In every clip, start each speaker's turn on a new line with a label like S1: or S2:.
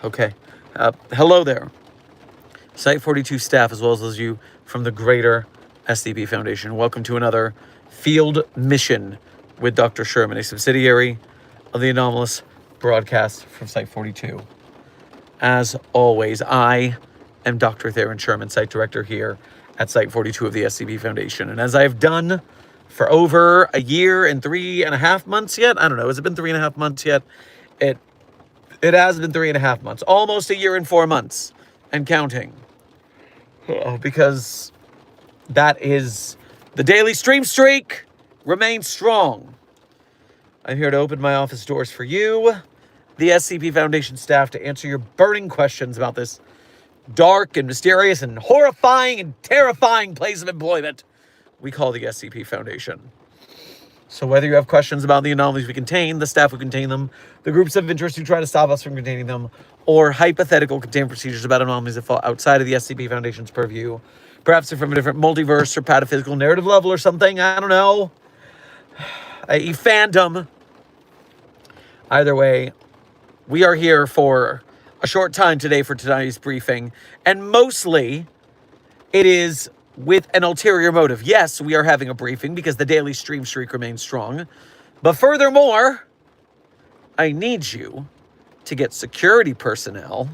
S1: Okay. Hello there, Site 42 staff, as well as those of you from the greater SCP Foundation. Welcome to another field mission with Dr. Sherman, a subsidiary of the anomalous broadcast from Site 42. As always, I am Dr. Theron Sherman, Site Director here at Site 42 of the SCP Foundation. And as I've done for over a year and 3.5 months yet, I don't know, has it been 3.5 months yet? It has been 3.5 months, almost a year and 4 months, and counting. Because that is the daily stream streak remains strong. I'm here to open my office doors for you, the SCP Foundation staff, to answer your burning questions about this dark and mysterious and horrifying and terrifying place of employment we call the SCP Foundation. So whether you have questions about the anomalies we contain, the staff who contain them, the groups of interest who try to stop us from containing them, or hypothetical containment procedures about anomalies that fall outside of the SCP Foundation's purview, perhaps they're from a different multiverse or pataphysical narrative level or something, I don't know, a fandom. Either way, we are here for a short time today for tonight's briefing, and mostly it is with an ulterior motive. Yes, we are having a briefing because the daily stream streak remains strong. But furthermore, I need you to get security personnel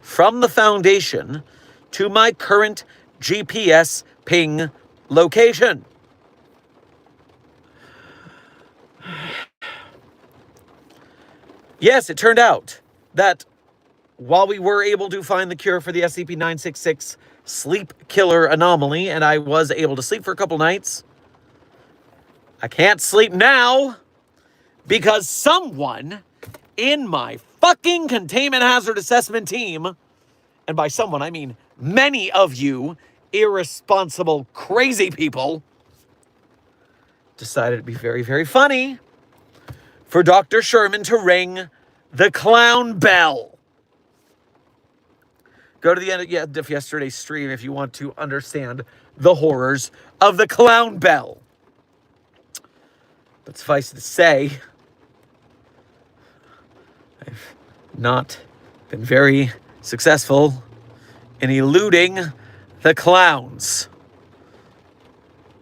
S1: from the Foundation to my current GPS ping location. Yes, it turned out that while we were able to find the cure for the SCP-966 sleep killer anomaly, and I was able to sleep for a couple nights, I can't sleep now because someone in my fucking containment hazard assessment team, and by someone I mean many of you irresponsible, crazy people, decided it'd be very, very funny for Dr. Sherman to ring the clown bell. Go to the end of yesterday's stream if you want to understand the horrors of the clown bell. But suffice to say, I've not been very successful in eluding the clowns.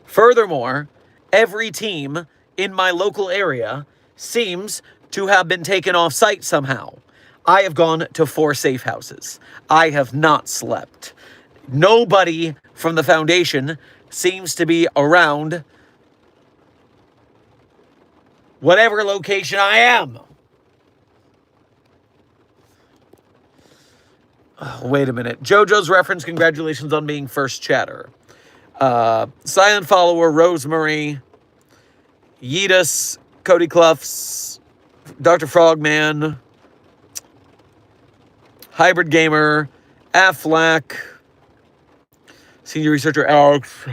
S1: Furthermore, every team in my local area seems to have been taken off site somehow. I have gone to 4 safe houses. I have not slept. Nobody from the Foundation seems to be around whatever location I am. Oh, wait a minute. JoJo's reference, congratulations on being first chatter. Silent Follower, Rosemary, Yeetus, Cody Cluffs, Dr. Frogman, Hybrid Gamer, Affleck, Senior Researcher Alex.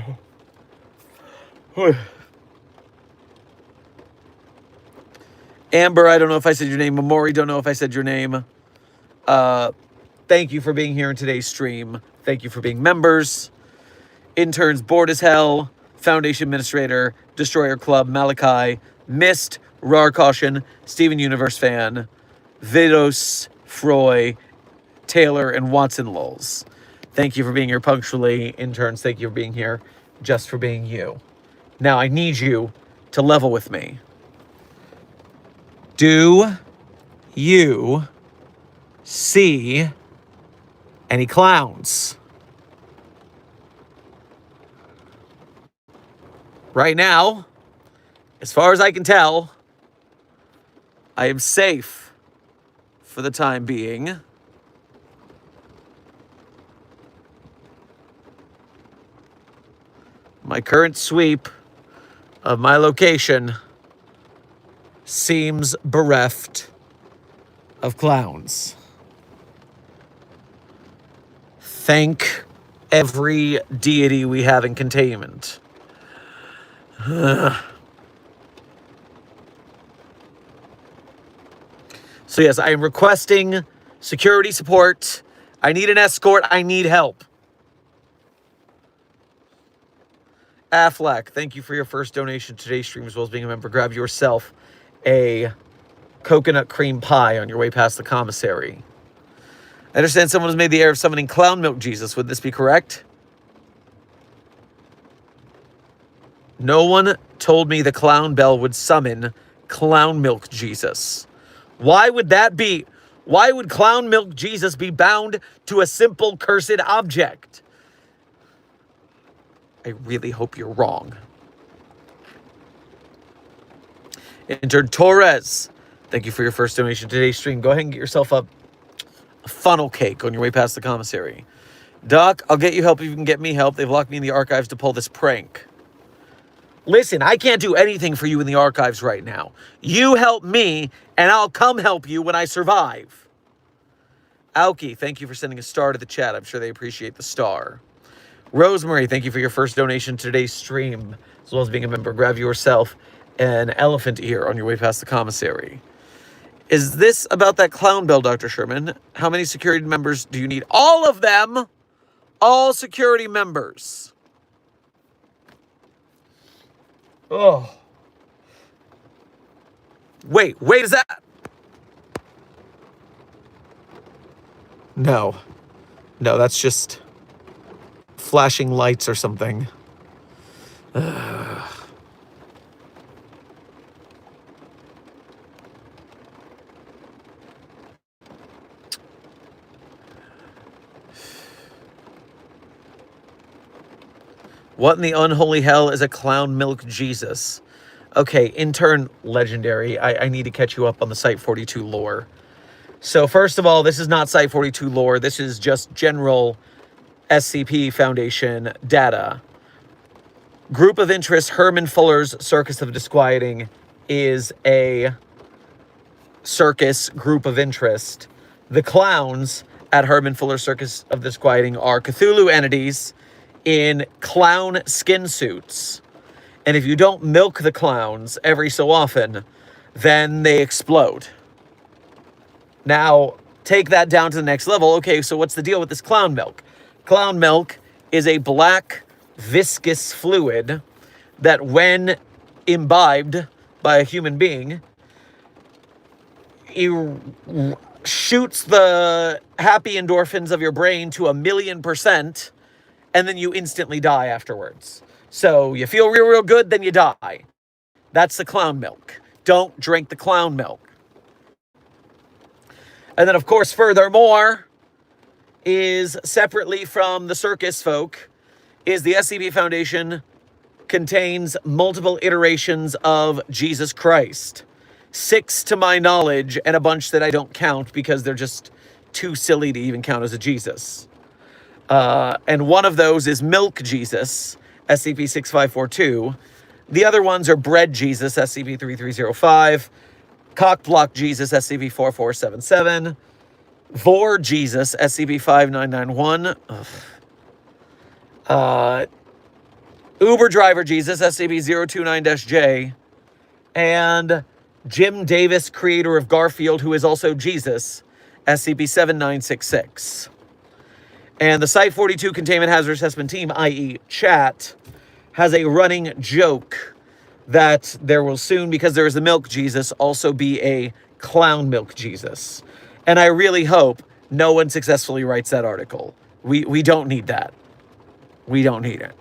S1: Amber, I don't know if I said your name. Mamori, don't know if I said your name. Thank you for being here in today's stream. Thank you for being members. Interns, Bored as Hell, Foundation Administrator, Destroyer Club, Malachi, Mist, Rar Caution, Steven Universe Fan, Vidos, Froy, Taylor, and Watson Lulz. Thank you for being here punctually. Interns, thank you for being here just for being you. Now, I need you to level with me. Do you see any clowns? Right now, as far as I can tell, I am safe for the time being. My current sweep of my location seems bereft of clowns. Thank every deity we have in containment. So yes, I am requesting security support. I need an escort. I need help. Affleck, thank you for your first donation to today's stream, as well as being a member. Grab yourself a coconut cream pie on your way past the commissary. I understand someone has made the error of summoning Clown Milk Jesus. Would this be correct? No one told me the clown bell would summon Clown Milk Jesus. Why would that be? Why would Clown Milk Jesus be bound to a simple cursed object? I really hope you're wrong. Entered Torres. Thank you for your first donation to today's stream. Go ahead and get yourself a funnel cake on your way past the commissary. Doc, I'll get you help if you can get me help. They've locked me in the archives to pull this prank. Listen, I can't do anything for you in the archives right now. You help me, and I'll come help you when I survive. Aoki, thank you for sending a star to the chat. I'm sure they appreciate the star. Rosemary, thank you for your first donation to today's stream, as well as being a member. Grab yourself an elephant ear on your way past the commissary. Is this about that clown bell, Dr. Sherman? How many security members do you need? All of them! All security members. Oh. Wait, is that? No, that's just flashing lights or something. What in the unholy hell is a Clown Milk Jesus? Okay, intern legendary. I need to catch you up on the Site 42 lore. So first of all, this is not Site 42 lore. This is just general SCP Foundation data. Group of interest, Herman Fuller's Circus of Disquieting is a circus group of interest. The clowns at Herman Fuller's Circus of Disquieting are Cthulhu entities in clown skin suits. And if you don't milk the clowns every so often, then they explode. Now, take that down to the next level. Okay, so what's the deal with this clown milk? Clown milk is a black, viscous fluid that when imbibed by a human being, it shoots the happy endorphins of your brain to 1,000,000%, and then you instantly die afterwards. So you feel real good, then you die. That's the clown milk. Don't drink the clown milk. And then, of course, furthermore, is separately from the circus folk, is the SCP Foundation contains multiple iterations of Jesus Christ. 6 to my knowledge, and a bunch that I don't count because they're just too silly to even count as a Jesus. And one of those is Milk Jesus, SCP-6542. The other ones are Bread Jesus, SCP-3305, Cock Block Jesus, SCP-4477, Vor Jesus, SCP-5991, Uber Driver Jesus, SCP-029-J, and Jim Davis, creator of Garfield, who is also Jesus, SCP-7966. And the Site 42 Containment Hazard Assessment Team, i.e. chat, has a running joke that there will soon, because there is a Milk Jesus, also be a Clown Milk Jesus. And I really hope no one successfully writes that article. We don't need that. We don't need it.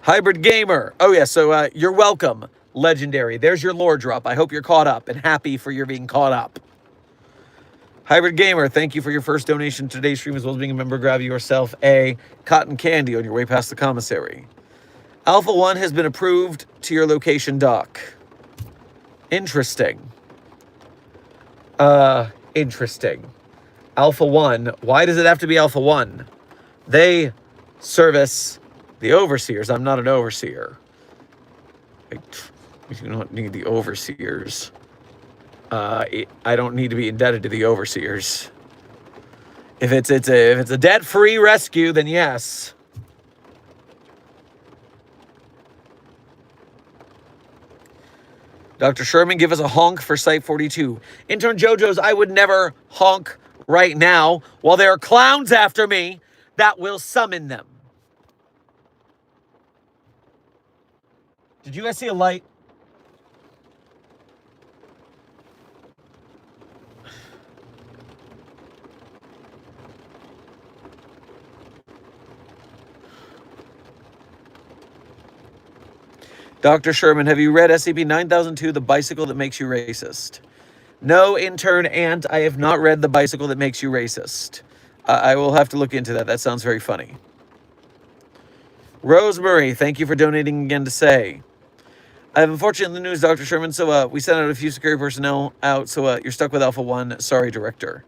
S1: Hybrid Gamer. Oh, yeah, so you're welcome, Legendary. There's your lore drop. I hope you're caught up and happy for your being caught up. Hybrid Gamer, thank you for your first donation to today's stream, as well as being a member. Grab yourself a cotton candy on your way past the commissary. Alpha 1 has been approved to your location, Doc. Interesting. Interesting. Alpha 1. Why does it have to be Alpha 1? They service the overseers. I'm not an overseer. I do not need the overseers. I don't need to be indebted to the overseers. If it's a debt-free rescue, then yes. Dr. Sherman, give us a honk for Site 42. Intern JoJo's, I would never honk right now while there are clowns after me that will summon them. Did you guys see a light? Dr. Sherman, have you read SCP-9002, The Bicycle That Makes You Racist? No, intern Ant, I have not read The Bicycle That Makes You Racist. I will have to look into that. That sounds very funny. Rosemary, thank you for donating again to say. I have unfortunate news, Dr. Sherman, so we sent out a few security personnel out, so you're stuck with Alpha 1. Sorry, Director.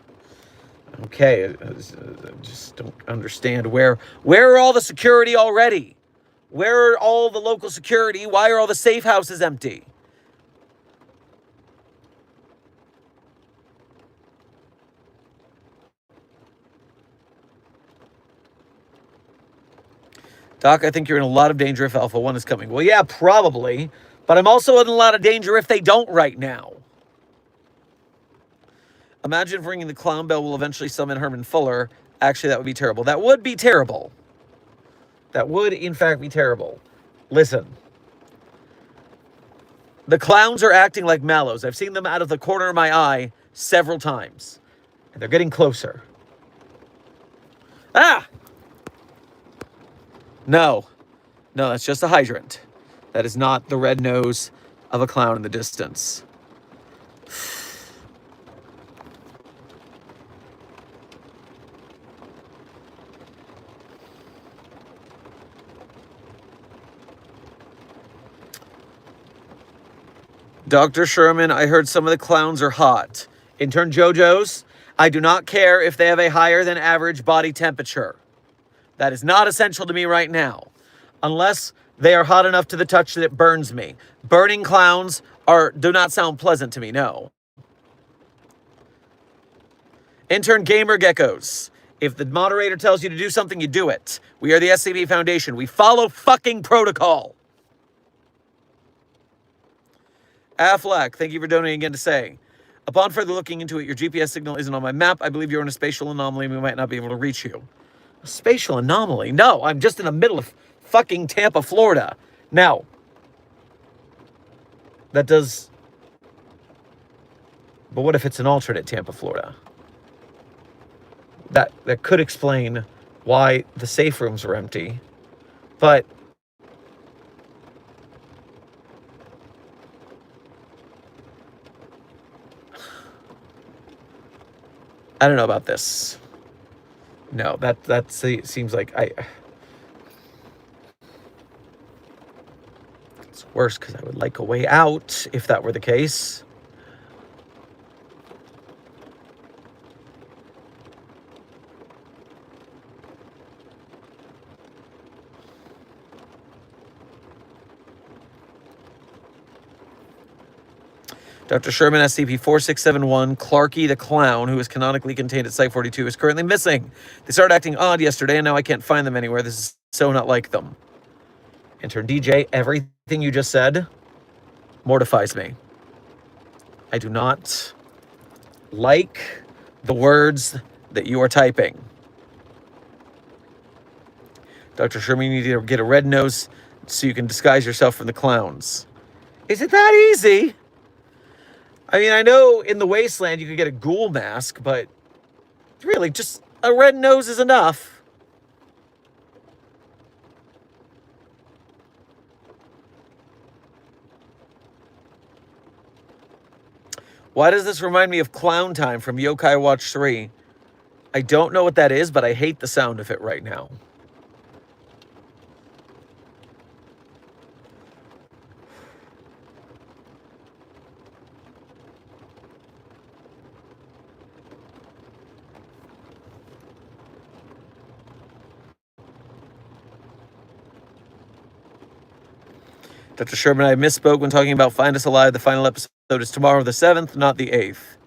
S1: Okay, I just don't understand. Where are all the security already? Where are all the local security? Why are all the safe houses empty? Doc, I think you're in a lot of danger if Alpha 1 is coming. Well, yeah, probably. But I'm also in a lot of danger if they don't right now. Imagine if ringing the clown bell will eventually summon Herman Fuller. Actually, that would be terrible. That would be terrible. That would, in fact, be terrible. Listen. The clowns are acting like mallows. I've seen them out of the corner of my eye several times. And they're getting closer. Ah! No. No, that's just a hydrant. That is not the red nose of a clown in the distance. Dr. Sherman, I heard some of the clowns are hot. Intern JoJo's, I do not care if they have a higher than average body temperature. That is not essential to me right now. Unless they are hot enough to the touch that it burns me. Burning clowns do not sound pleasant to me, no. Intern Gamer Geckos, if the moderator tells you to do something, you do it. We are the SCP Foundation. We follow fucking protocol. Affleck, thank you for donating again to say. Upon further looking into it, your GPS signal isn't on my map. I believe you're in a spatial anomaly and we might not be able to reach you. A spatial anomaly? No, I'm just in the middle of fucking Tampa, Florida. Now, that does... But what if it's an alternate Tampa, Florida? That could explain why the safe rooms are empty. But... I don't know about this. No, that seems like it's worse because I would like a way out if that were the case. Dr. Sherman, SCP-4671, Clarky the Clown, who is canonically contained at Site 42, is currently missing. They started acting odd yesterday, and now I can't find them anywhere. This is so not like them. Intern DJ, everything you just said mortifies me. I do not like the words that you are typing. Dr. Sherman, you need to get a red nose so you can disguise yourself from the clowns. Is it that easy? I mean, I know in the wasteland you could get a ghoul mask, but really, just a red nose is enough. Why does this remind me of Clown Time from Yokai Watch 3? I don't know what that is, but I hate the sound of it right now. Dr. Sherman, I misspoke when talking about Find Us Alive. The final episode is tomorrow the 7th, not the 8th.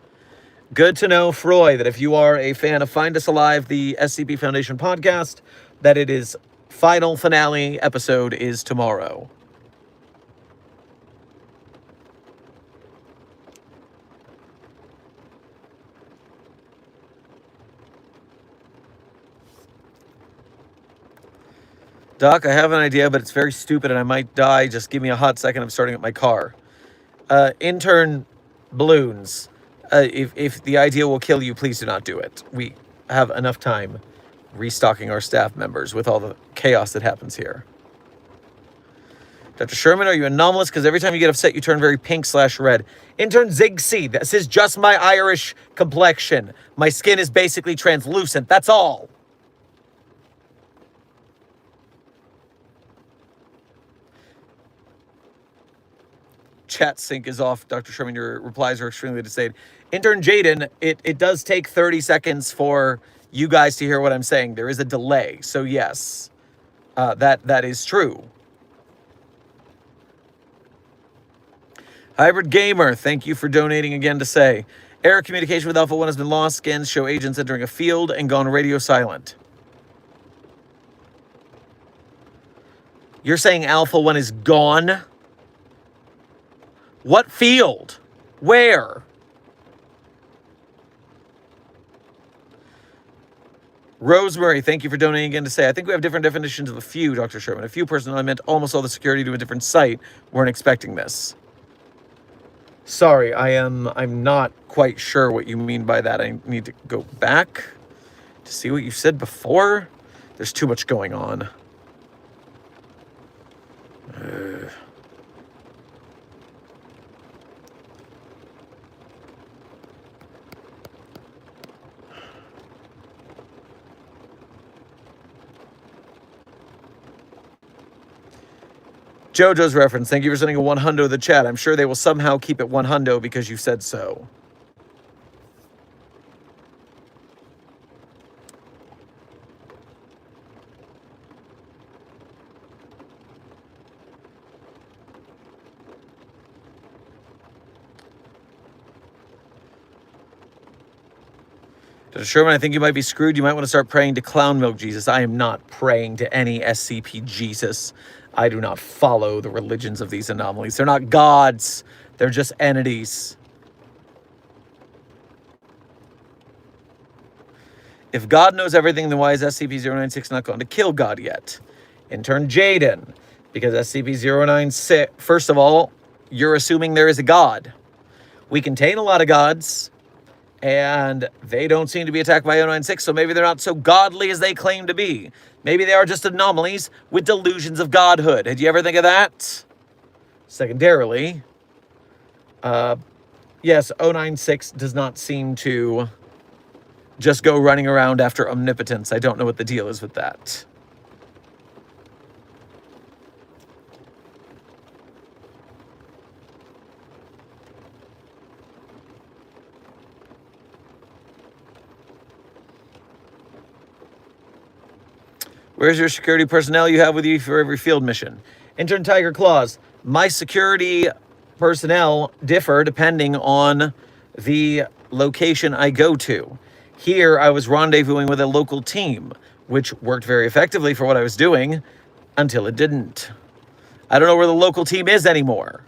S1: Good to know, Froy, that if you are a fan of Find Us Alive, the SCP Foundation podcast, that it is final finale episode is tomorrow. Doc, I have an idea, but it's very stupid and I might die. Just give me a hot second. I'm starting up my car. Intern Balloons, if the idea will kill you, please do not do it. We have enough time restocking our staff members with all the chaos that happens here. Dr. Sherman, are you anomalous? Because every time you get upset, you turn very pink/red. Intern Zigseed, this is just my Irish complexion. My skin is basically translucent. That's all. Chat sync is off. Dr. Sherman, your replies are extremely delayed. Intern Jaden, it does take 30 seconds for you guys to hear what I'm saying. There is a delay. So yes, that is true. Hybrid Gamer, thank you for donating again to say. Error communication with Alpha 1 has been lost. Scans show agents entering a field and gone radio silent. You're saying Alpha 1 is gone? What field? Where? Rosemary, thank you for donating again to say, I think we have different definitions of a few, Dr. Sherman. A few personnel, I meant almost all the security to a different site. Weren't expecting this. Sorry, I'm not quite sure what you mean by that. I need to go back to see what you said before. There's too much going on. JoJo's reference. Thank you for sending a 100 to the chat. I'm sure they will somehow keep it 100 because you said so. Dr. Sherman, I think you might be screwed. You might want to start praying to Clown Milk Jesus. I am not praying to any SCP Jesus. I do not follow the religions of these anomalies. They're not gods. They're just entities. If God knows everything, then why is SCP-096 not gone to kill God yet? Intern Jaden, because SCP-096, first of all, you're assuming there is a God. We contain a lot of gods, and they don't seem to be attacked by 096, so maybe they're not so godly as they claim to be. Maybe they are just anomalies with delusions of godhood. Did you ever think of that? Secondarily, yes, 096 does not seem to just go running around after omnipotence. I don't know what the deal is with that. Where's your security personnel you have with you for every field mission? Intern Tiger Claws, my security personnel differ depending on the location I go to. Here, I was rendezvousing with a local team, which worked very effectively for what I was doing until it didn't. I don't know where the local team is anymore.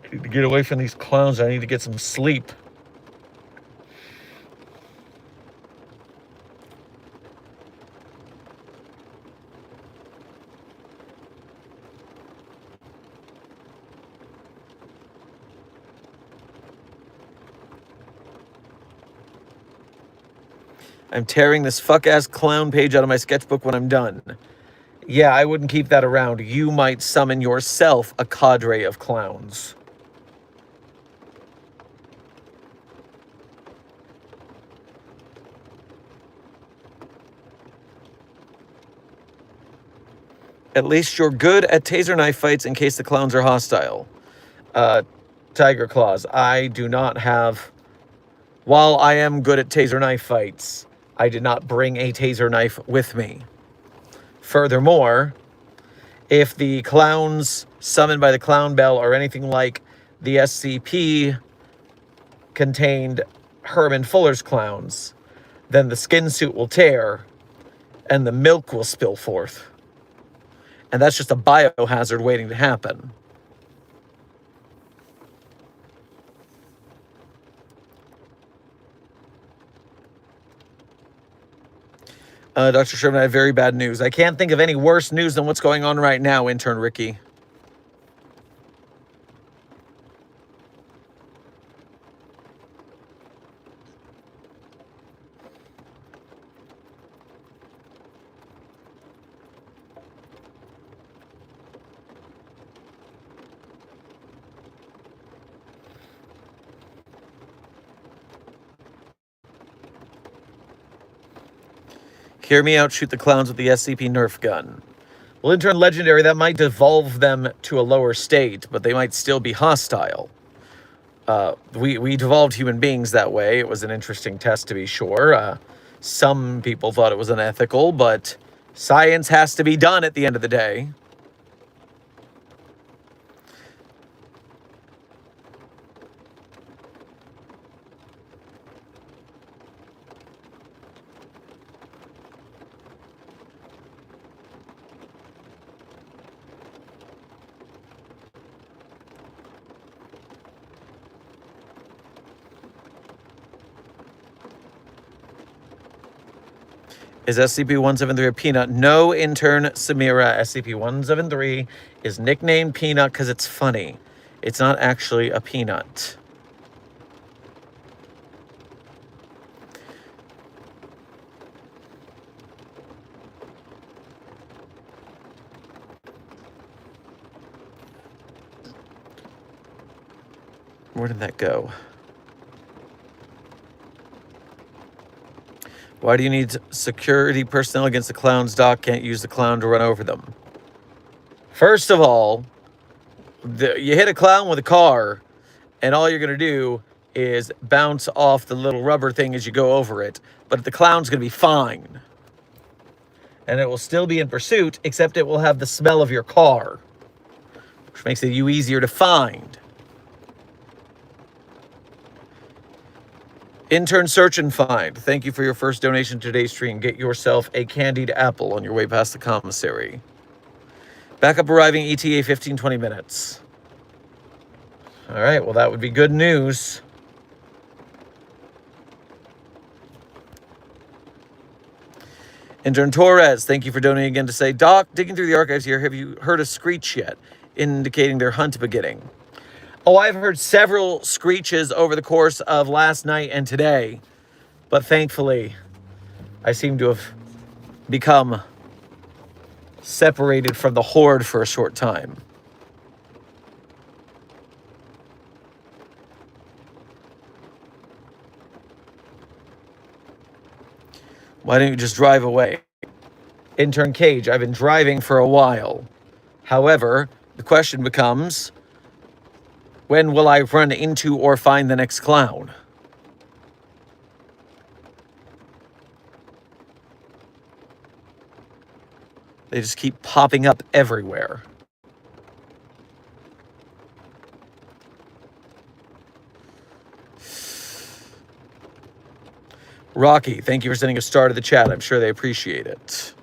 S1: I need to get away from these clowns. I need to get some sleep. I'm tearing this fuck-ass clown page out of my sketchbook when I'm done. Yeah, I wouldn't keep that around. You might summon yourself a cadre of clowns. At least you're good at taser knife fights in case the clowns are hostile. Tiger Claws, I do not have... While I am good at taser knife fights, I did not bring a taser knife with me. Furthermore, if the clowns summoned by the clown bell are anything like the SCP contained Herman Fuller's clowns, then the skin suit will tear and the milk will spill forth. And that's just a biohazard waiting to happen. Dr. Sherman, I have very bad news. I can't think of any worse news than what's going on right now, intern Ricky. Hear me out, shoot the clowns with the SCP Nerf gun. Well, intern legendary, that might devolve them to a lower state, but they might still be hostile. We devolved human beings that way. It was an interesting test, to be sure. Some people thought it was unethical, but science has to be done at the end of the day. Is SCP-173 a peanut? No, intern Samira. SCP-173 is nicknamed Peanut because it's funny. It's not actually a peanut. Where did that go? Why do you need security personnel against the clowns? Doc can't use the clown to run over them. First of all, you hit a clown with a car, and all you're going to do is bounce off the little rubber thing as you go over it. But the clown's going to be fine. And it will still be in pursuit, except it will have the smell of your car, which makes it easier to find. Intern Search and Find, thank you for your first donation to today's stream. Get yourself a candied apple on your way past the commissary. Backup arriving ETA 15-20 minutes. All right, well, that would be good news. Intern Torres, thank you for donating again to say, Doc, digging through the archives here, have you heard a screech yet, indicating their hunt beginning? Oh, I've heard several screeches over the course of last night and today, but thankfully, I seem to have become separated from the horde for a short time. Why don't you just drive away? Intern Cage, I've been driving for a while. However, the question becomes, when will I run into or find the next clown? They just keep popping up everywhere. Rocky, thank you for sending a star to the chat. I'm sure they appreciate it.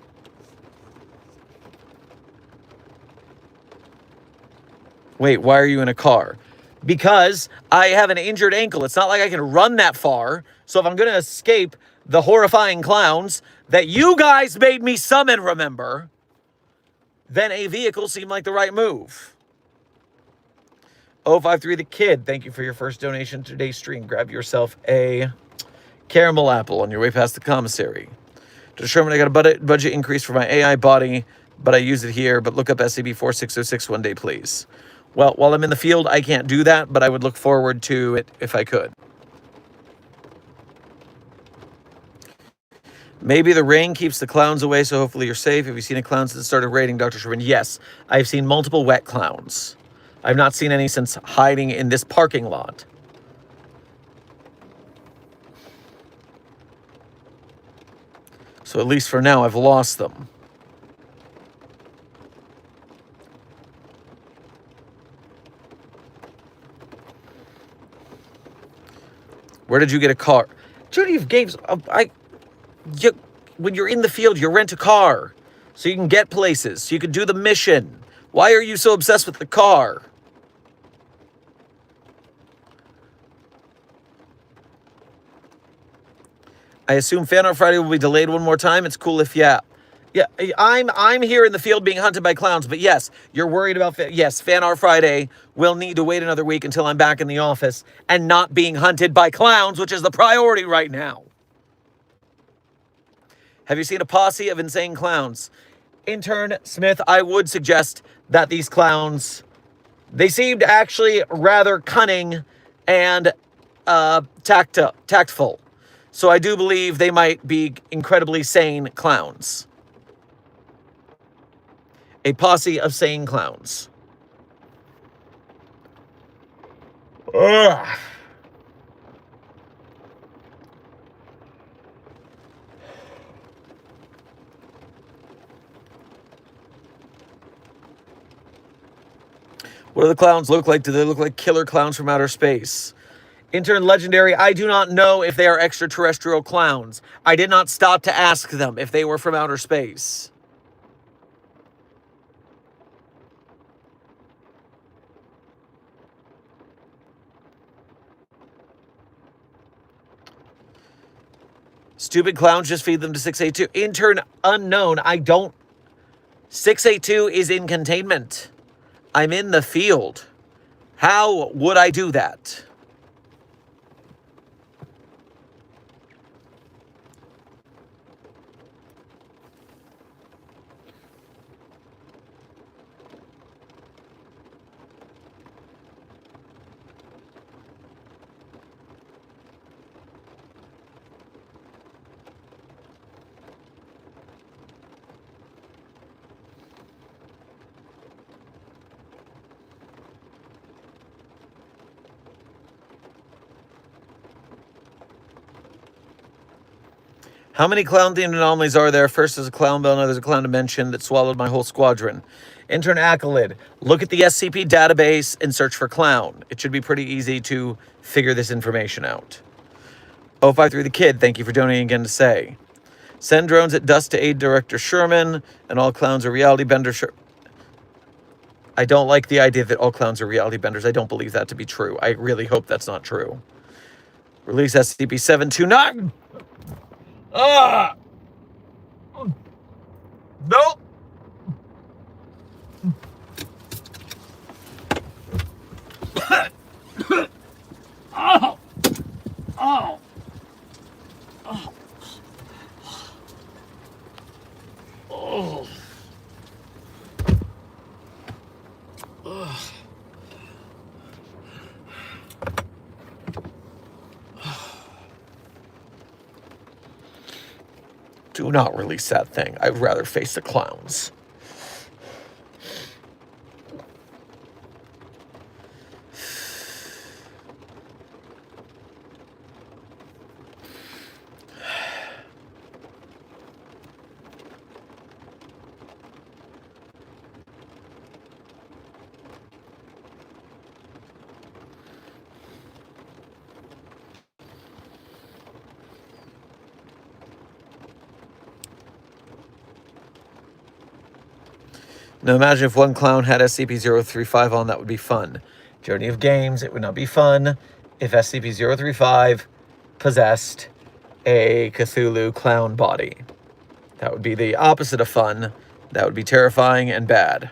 S1: Wait, why are you in a car? Because I have an injured ankle. It's not like I can run that far. So if I'm going to escape the horrifying clowns that you guys made me summon, remember, then a vehicle seemed like the right move. 053 the Kid, thank you for your first donation to today's stream. Grab yourself a Caramel apple on your way past the commissary. To Sherman, I got a budget increase for my AI body, but I use it here. But look up SCP-4606 one day, please. Well, while I'm in the field, I can't do that, but I would look forward to it if I could. Maybe the rain keeps the clowns away, so hopefully you're safe. Have you seen any clowns that started raiding Dr. Sherman? Yes, I've seen multiple wet clowns. I've not seen any since hiding in this parking lot. So at least for now, I've lost them. Where did you get a car? Journey of Games, when you're in the field, you rent a car. So you can get places, so you can do the mission. Why are you so obsessed with the car? I assume Fan Art Friday will be delayed one more time. It's cool if yeah. Yeah, I'm here in the field being hunted by clowns, but yes, you're worried about yes, Fan Art Friday will need to wait another week until I'm back in the office and not being hunted by clowns, which is the priority right now. Have you seen a posse of insane clowns? Intern Smith, I would suggest that these clowns, they seemed actually rather cunning and tactful. So I do believe they might be incredibly sane clowns. A posse of sane clowns. Ugh. What do the clowns look like? Do they look like killer clowns from outer space? Intern Legendary, I do not know if they are extraterrestrial clowns. I did not stop to ask them if they were from outer space. Stupid clowns, just feed them to 682. Intern Unknown, I don't. 682 is in containment. I'm in the field. How would I do that? How many clown-themed anomalies are there? First there's a clown bell, now there's a clown dimension that swallowed my whole squadron. Intern Accolade, look at the SCP database and search for clown. It should be pretty easy to figure this information out. 053 the Kid, thank you for donating again to say. Send drones at dusk to aid Director Sherman, and all clowns are reality benders. I don't like the idea that all clowns are reality benders. I don't believe that to be true. I really hope that's not true. Release SCP-729. Nope. Oh. Oh. Oh. Oh. Oh. Do not release that thing. I'd rather face the clowns. Now imagine if one clown had SCP-035 on, that would be fun. Journey of Games, it would not be fun if SCP-035 possessed a Cthulhu clown body. That would be the opposite of fun. That would be terrifying and bad.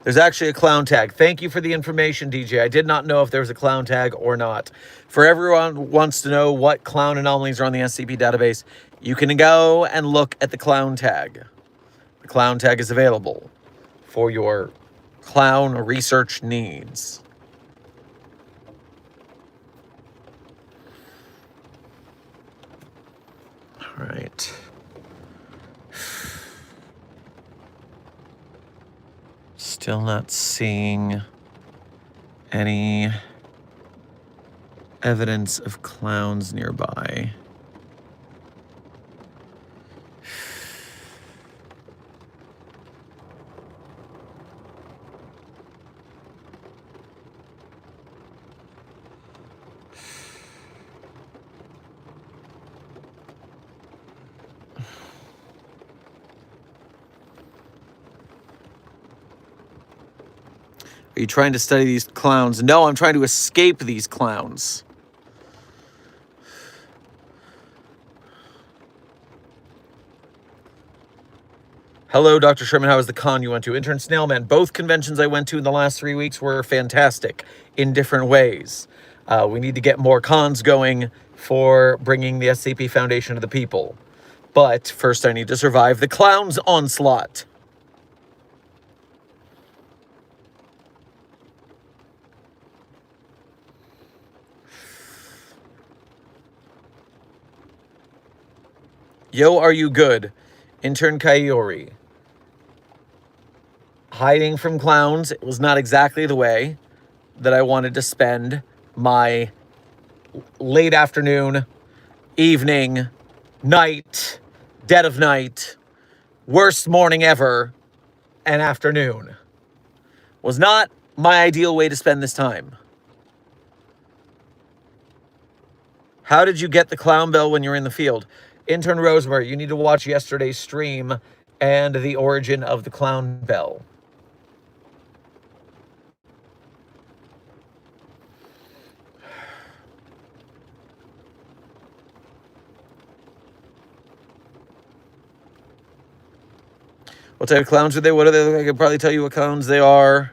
S1: There's actually a clown tag. Thank you for the information, DJ. I did not know if there was a clown tag or not. For everyone who wants to know what clown anomalies are on the SCP database, you can go and look at the clown tag. The clown tag is available for your clown research needs. All right. Still not seeing any evidence of clowns nearby. Are you trying to study these clowns? No, I'm trying to escape these clowns. Hello, Dr. Sherman. How was the con you went to? Intern Snailman. Both conventions I went to in the last 3 weeks were fantastic in different ways. We need to get more cons going for bringing the SCP Foundation to the people. But first I need to survive the clown's onslaught. Yo, are you good? Intern Kaiori. Hiding from clowns, it was not exactly the way that I wanted to spend my late afternoon, evening, night, dead of night, worst morning ever, and afternoon. Was not my ideal way to spend this time. How did you get the clown bell when you're in the field? Intern Rosemary, you need to watch yesterday's stream and the origin of the clown bell. What type of clowns are they? What are they? I could probably tell you what clowns they are.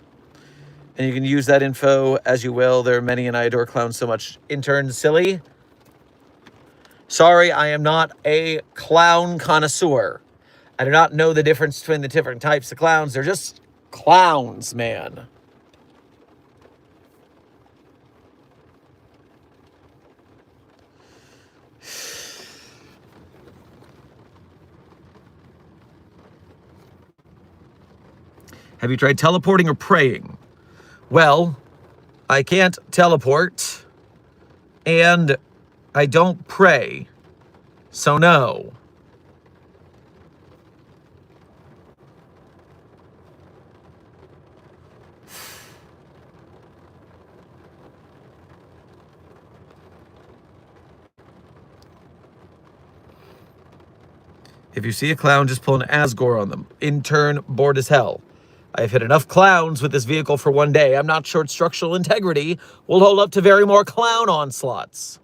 S1: And you can use that info as you will. There are many, and I adore clowns so much. Intern Silly. Sorry, I am not a clown connoisseur. I do not know the difference between the different types of clowns. They're just clowns, man. Have you tried teleporting or praying? Well, I can't teleport, and I don't pray, so no. If you see a clown, just pull an Asgore on them. Intern, bored as hell. I've hit enough clowns with this vehicle for one day. I'm not sure its structural integrity will hold up to very more clown onslaughts.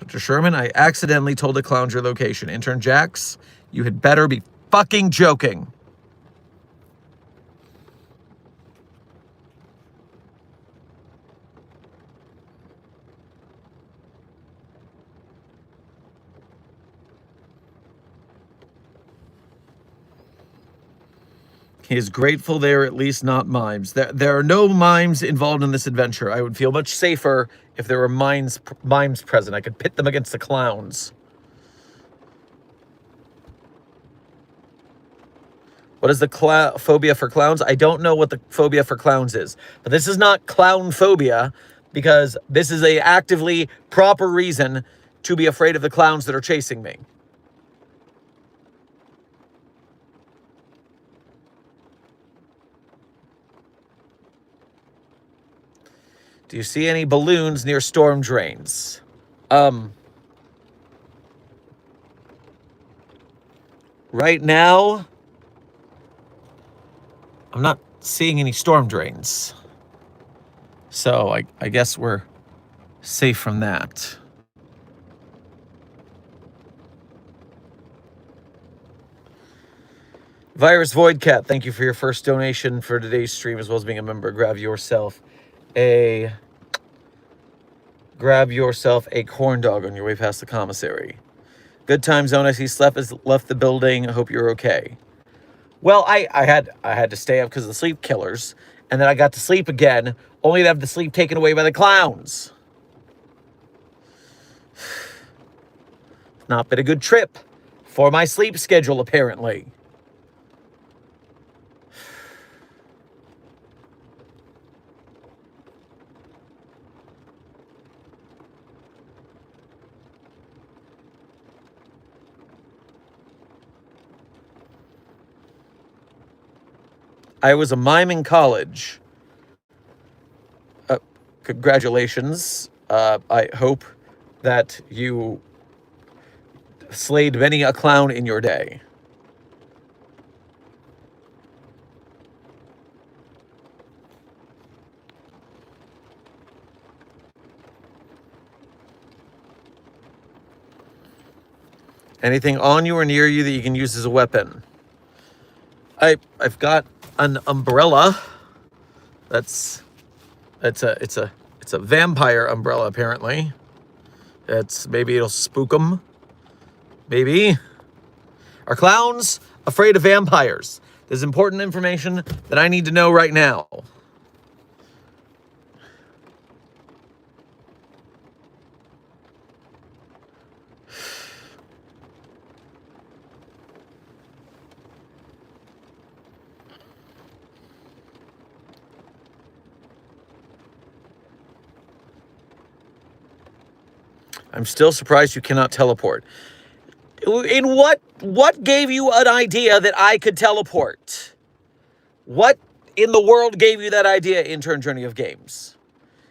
S1: Dr. Sherman, I accidentally told a clown your location. Intern Jax, you had better be fucking joking. He is grateful they are at least not mimes. There are no mimes involved in this adventure. I would feel much safer if there were mimes present. I could pit them against the clowns. What is the phobia for clowns? I don't know what the phobia for clowns is. But this is not clown phobia, because this is a actively proper reason to be afraid of the clowns that are chasing me. Do you see any balloons near storm drains? Right now, I'm not seeing any storm drains. So I guess we're safe from that. Virus Void Cat, thank you for your first donation for today's stream, as well as being a member. Grab yourself a corn dog on your way past the commissary. Good time zone. I see Sleff has left the building. I hope you're okay. Well, I had to stay up because of the sleep killers, and then I got to sleep again, only to have the sleep taken away by the clowns. Not been a good trip for my sleep schedule, apparently. I was a mime in college. Congratulations. I hope that you slayed many a clown in your day. Anything on you or near you that you can use as a weapon? I've got an umbrella. It's a vampire umbrella, apparently. Maybe it'll spook them. Maybe. Are clowns afraid of vampires? There's important information that I need to know right now. I'm still surprised you cannot teleport. In what gave you an idea that I could teleport? What in the world gave you that idea, Intern Journey of Games?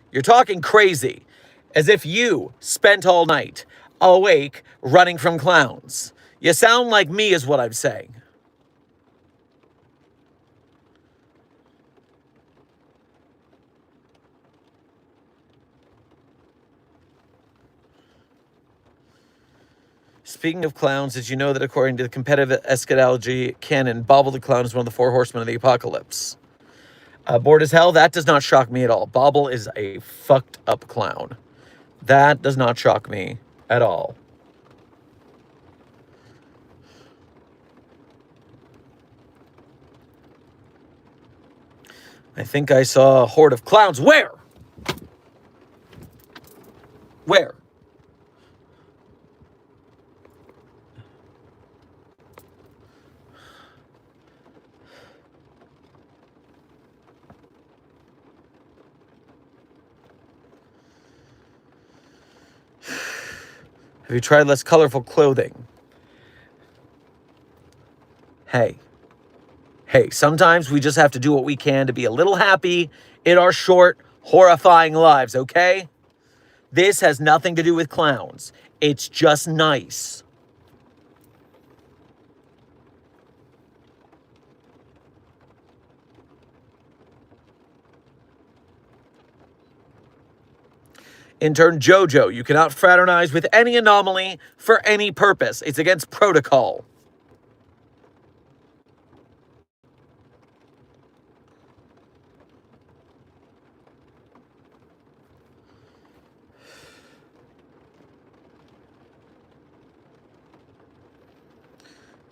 S1: You're talking crazy, as if you spent all night awake running from clowns. You sound like me is what I'm saying. Speaking of clowns, did you know that according to the competitive eschatology canon, Bobble the Clown is one of the 4 horsemen of the apocalypse? Bored as hell? That does not shock me at all. Bobble is a fucked up clown. That does not shock me at all. I think I saw a horde of clowns. Where? Where? Have you tried less colorful clothing? Hey, sometimes we just have to do what we can to be a little happy in our short, horrifying lives, okay? This has nothing to do with clowns. It's just nice. Intern Jojo, you cannot fraternize with any anomaly for any purpose. It's against protocol.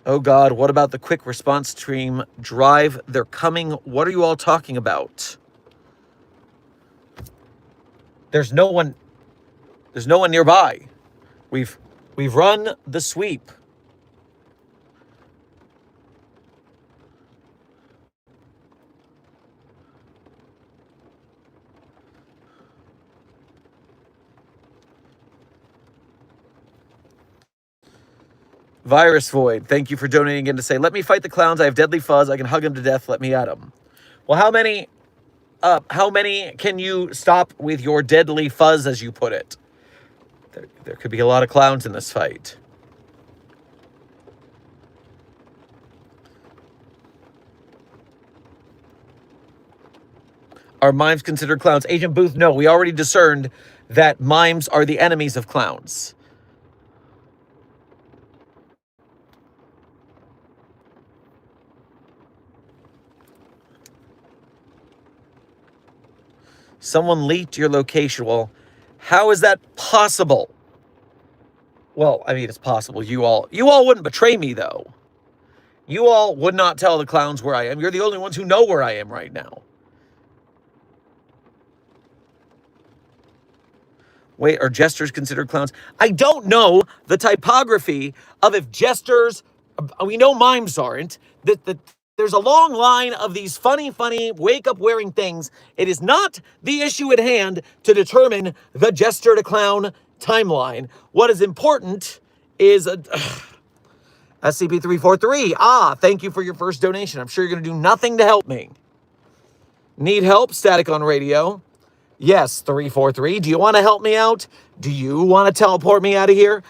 S1: Oh God, what about the quick response team drive? They're coming. What are you all talking about? There's no one nearby. We've run the sweep. Virus Void, thank you for donating again to say, let me fight the clowns. I have deadly fuzz. I can hug them to death. Let me at them. Well, how many can you stop with your deadly fuzz, as you put it? There could be a lot of clowns in this fight. Are mimes considered clowns? Agent Booth, no. We already discerned that mimes are the enemies of clowns. Someone leaked your location. Well, how is that possible? Well, I mean, it's possible. You all wouldn't betray me, though. You all would not tell the clowns where I am. You're the only ones who know where I am right now. Wait, are jesters considered clowns? I don't know the typography of if jesters, we know mimes aren't, that there's a long line of these funny, wake-up wearing things. It is not the issue at hand to determine the jester to clown timeline. What is important is SCP-343. Thank you for your first donation. I'm sure you're going to do nothing to help me. Need help? Static on radio. Yes, 343. Do you want to help me out? Do you want to teleport me out of here?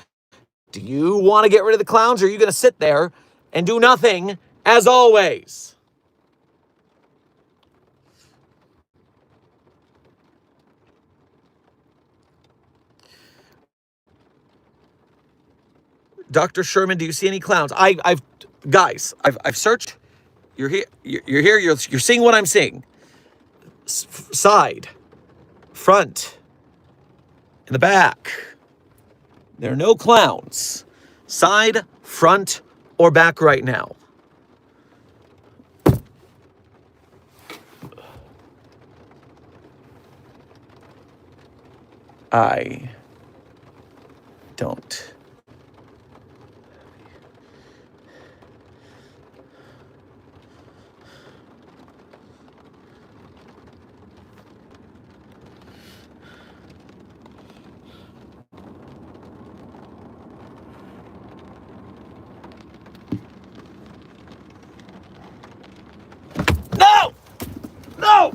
S1: Do you want to get rid of the clowns, or are you going to sit there and do nothing as always? Dr. Sherman, do you see any clowns? I've searched. You're here. You're here. You're seeing what I'm seeing. Side, front, in the back. There are no clowns. Side, front, or back right now. I don't. No! No!